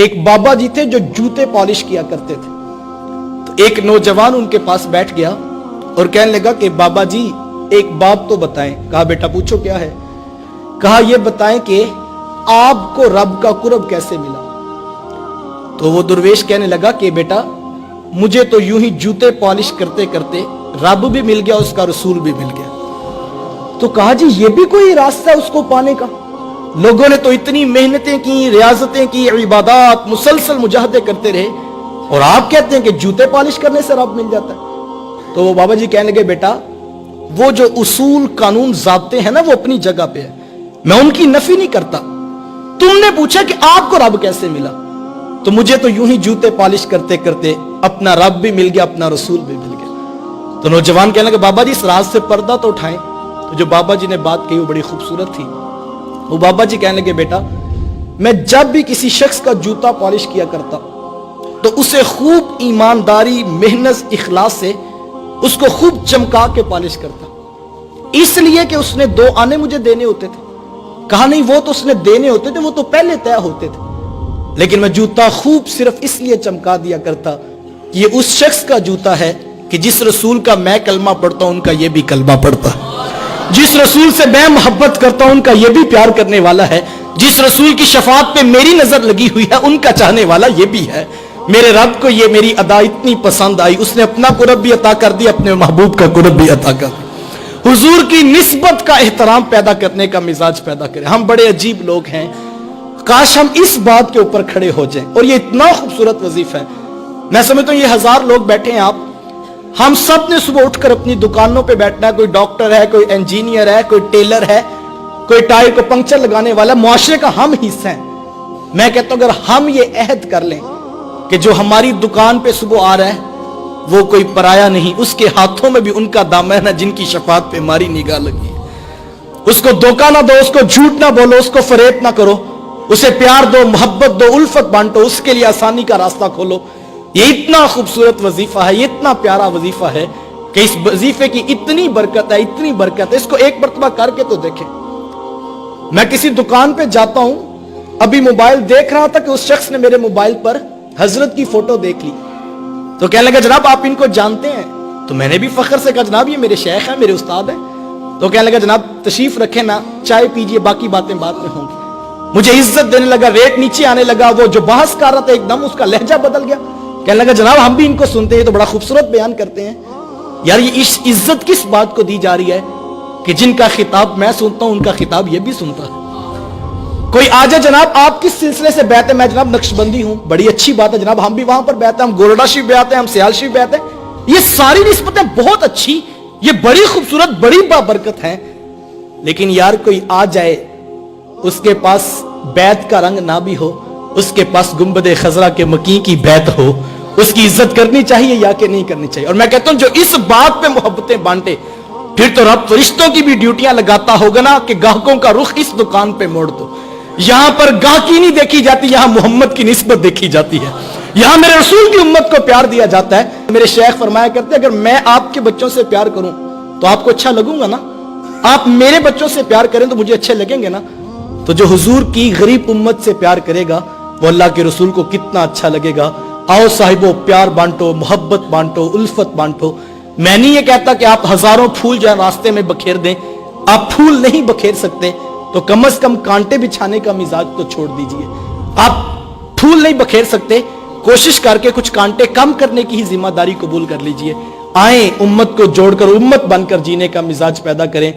ایک بابا جی تھے جو جوتے پالش کیا کرتے تھے. تو ایک نوجوان ان کے پاس بیٹھ گیا اور کہنے لگا کہ بابا جی ایک بات تو بتائیں. کہا بیٹا پوچھو کیا ہے. کہا یہ بتائیں کہ آپ کو رب کا قرب کیسے ملا. تو وہ درویش کہنے لگا کہ بیٹا مجھے تو یوں ہی جوتے پالش کرتے کرتے رب بھی مل گیا, اس کا رسول بھی مل گیا. تو کہا جی یہ بھی کوئی راستہ ہے اس کو پانے کا. لوگوں نے تو اتنی محنتیں کی, ریاضتیں کی, عبادات, مسلسل مجاہدے کرتے رہے, اور آپ کہتے ہیں کہ جوتے پالش کرنے سے رب مل جاتا ہے. تو وہ بابا جی کہنے لگے بیٹا وہ جو اصول قانون ضابطے ہیں نا وہ اپنی جگہ پہ ہے, میں ان کی نفی نہیں کرتا. تم نے پوچھا کہ آپ کو رب کیسے ملا, تو مجھے تو یوں ہی جوتے پالش کرتے کرتے اپنا رب بھی مل گیا, اپنا رسول بھی مل گیا. تو نوجوان کہنے لگا بابا جی اس راز سے پردہ تو اٹھائیں. تو جو بابا جی نے بات کہی وہ بڑی خوبصورت تھی. وہ بابا جی کہنے لگے بیٹا میں جب بھی کسی شخص کا جوتا پالش کیا کرتا تو اسے خوب ایمانداری, محنت, اخلاص سے اس کو خوب چمکا کے پالش کرتا, اس لیے کہ اس نے 2 آنے مجھے دینے ہوتے تھے. کہا نہیں وہ تو اس نے دینے ہوتے تھے, وہ تو پہلے طے ہوتے تھے, لیکن میں جوتا خوب صرف اس لیے چمکا دیا کرتا کہ یہ اس شخص کا جوتا ہے کہ جس رسول کا میں کلمہ پڑھتا ہوں ان کا یہ بھی کلمہ پڑھتا ہے, جس رسول سے میں محبت کرتا ہوں ان کا یہ بھی پیار کرنے والا ہے, جس رسول کی شفاعت پہ میری نظر لگی ہوئی ہے ان کا چاہنے والا یہ بھی ہے. میرے رب کو یہ میری ادا اتنی پسند آئی, اس نے اپنا قرب بھی عطا کر دیا, اپنے محبوب کا قرب بھی عطا کر دیا. حضور کی نسبت کا احترام پیدا کرنے کا مزاج پیدا کریں. ہم بڑے عجیب لوگ ہیں, کاش ہم اس بات کے اوپر کھڑے ہو جائیں. اور یہ اتنا خوبصورت وظیفہ ہے, میں سمجھتا ہوں یہ 1000 لوگ بیٹھے ہیں آپ, ہم سب نے صبح اٹھ کر اپنی دکانوں پہ بیٹھنا ہے. کوئی ڈاکٹر ہے, کوئی انجینئر ہے, کوئی ٹیلر ہے, کوئی ٹائر کو پنکچر لگانے والا, معاشرے کا ہم حصہ ہیں. میں کہتا ہوں اگر ہم یہ عہد کر لیں کہ جو ہماری دکان پہ صبح آ رہا ہے وہ کوئی پرایا نہیں, اس کے ہاتھوں میں بھی ان کا دامن ہے جن کی شفاعت پہ ہماری نگاہ لگی ہے. اس کو دھوکہ نہ دو, اس کو جھوٹ نہ بولو, اس کو فریب نہ کرو, اسے پیار دو, محبت دو, الفت بانٹو, اس کے لیے آسانی کا راستہ کھولو. یہ اتنا خوبصورت وظیفہ ہے, یہ اتنا پیارا وظیفہ ہے کہ اس وظیفے کی اتنی برکت ہے, اتنی برکت ہے. اس کو ایک مرتبہ کر کے تو دیکھیں. میں کسی دکان پہ جاتا ہوں, ابھی موبائل دیکھ رہا تھا کہ اس شخص نے میرے موبائل پر حضرت کی فوٹو دیکھ لی. تو کہنے لگا جناب آپ ان کو جانتے ہیں؟ تو میں نے بھی فخر سے کہا جناب یہ میرے شیخ ہیں, میرے استاد ہیں. تو کہنے لگا جناب تشریف رکھیں نا, چائے پیجئے, باقی باتیں بعد میں ہوں گی. مجھے عزت دینے لگا, ریٹ نیچے آنے لگا. وہ جو بحث کر رہا تھا ایک دم اس کا لہجہ بدل گیا. کہنے لگا جناب ہم بھی ان کو سنتے ہیں, تو بڑا خوبصورت بیان کرتے ہیں. یار یہ عزت کس بات کو دی جا رہی ہے کہ جن کا خطاب میں سنتا ہوں ان کا خطاب یہ بھی سنتا ہے. کوئی آ جائے جناب آپ کس سلسلے سے بیعت ہے, میں جناب نقشبندی ہوں, بڑی اچھی بات ہے جناب, ہم بھی وہاں پر بیعت ہیں, ہم گورڈا شریف بیعت ہیں, ہم سیال شریف بیعت ہیں. یہ ساری نسبتیں بہت اچھی, یہ بڑی خوبصورت, بڑی بابرکت ہیں. لیکن یار کوئی آ جائے اس کے پاس بیعت کا رنگ نہ بھی ہو, اس کے پاس گنبد خضرا کے مکی کی بیعت ہو, اس کی عزت کرنی چاہیے یا کہ نہیں کرنی چاہیے. اور میں کہتا ہوں جو اس بات پہ محبتیں بانٹے پھر تو رب فرشتوں کی بھی ڈیوٹیاں لگاتا ہوگا نا کہ گاہکوں کا رخ اس دکان پہ موڑ دو. یہاں پر گاہکی نہیں دیکھی جاتی, یہاں محمد کی نسبت دیکھی جاتی ہے, یہاں میرے رسول کی امت کو پیار دیا جاتا ہے. میرے شیخ فرمایا کرتے اگر میں آپ کے بچوں سے پیار کروں تو آپ کو اچھا لگوں گا نا, آپ میرے بچوں سے پیار کریں تو مجھے اچھے لگیں گے نا. تو جو حضور کی غریب امت سے پیار کرے گا وہ اللہ کے رسول کو کتنا اچھا لگے گا. آؤ صاحبو پیار بانٹو, محبت بانٹو, الفت بانٹو. میں نہیں یہ کہتا کہ آپ 1000 پھول جو ہے راستے میں بکھیر دیں, آپ پھول نہیں بکھیر سکتے تو کم از کم کانٹے بچھانے کا مزاج تو چھوڑ دیجئے. آپ پھول نہیں بکھیر سکتے, کوشش کر کے کچھ کانٹے کم کرنے کی ہی ذمہ داری قبول کر لیجئے. آئیں امت کو جوڑ کر امت بن کر جینے کا مزاج پیدا کریں.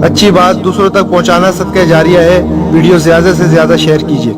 اچھی بات دوسروں تک پہنچانا صدقہ جاریہ ہے. ویڈیو زیادہ سے زیادہ شیئر کیجئے.